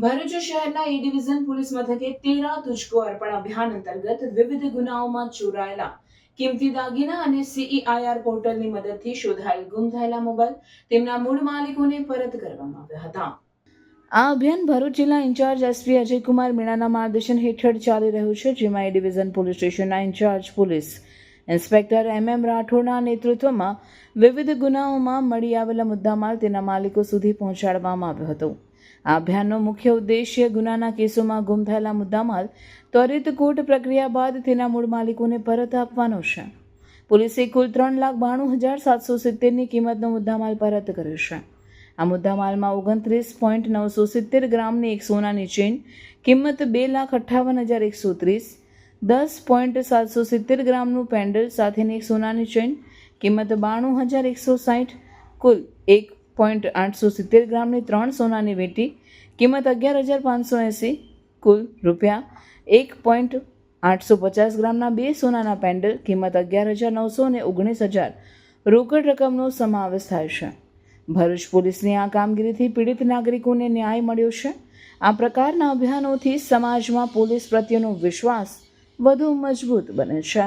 ભરૂચ શહેરના એ division police મથકે 13 તુજકો અર્પણ અભિયાન અંતર્ગત વિવિધ ગુનાઓમાં ચોરાયેલા કિંમતી દાગીના અને CEIR પોર્ટલની મદદથી શોધાયેલ ગુમ થયેલા મોબાઈલ તેમના મૂળ માલિકોને પરત કરવામાં આવ્યા હતા. આ અભિયાન ભરૂચ જિલ્લા ઇન્ચાર્જ SP અજયકુમાર મીણાના માર્ગદર્શન હેઠળ ચાલી રહ્યું છે, જેમાં એ ડિવિઝન પોલીસ સ્ટેશનના ઇન્ચાર્જ પોલીસ ઇન્સ્પેક્ટર MM રાઠોડના નેતૃત્વમાં વિવિધ ગુનાઓમાં મળી આવેલા મુદ્દામાલ તેના માલિકો સુધી પહોંચાડવામાં આવ્યો હતો. આ અભિયાનનો મુખ્ય ઉદ્દેશ્ય ગુનાના કેસોમાં ગુમ થયેલા મુદ્દામાલ ત્વરિત કોર્ટ પ્રક્રિયા બાદ તેના મૂળ માલિકોને પરત આપવાનો છે. પોલીસે કુલ 3,92,770ની કિંમતનો મુદ્દામાલ પરત કર્યો છે. આ મુદ્દામાલમાં 29.970 ગ્રામની એક સોનાની ચેઇન કિંમત 2,58,130, 10.770 ગ્રામનું પેન્ડલ સાથેની એક સોનાની ચેઇન કિંમત 92,160, કુલ 1.870 ગ્રામની 3 સોનાની વીંટી કિંમત 11,580, કુલ રૂપિયા 1.850 ગ્રામના 2 સોનાના પેન્ડલ કિંમત 11,900 અને 19,000 રોકડ રકમનો સમાવેશ થાય છે. ભરૂચ પોલીસની આ કામગીરીથી પીડિત નાગરિકોને ન્યાય મળ્યો છે. આ પ્રકારના અભિયાનોથી સમાજમાં પોલીસ પ્રત્યેનો વિશ્વાસ વધુ મજબૂત બને છે.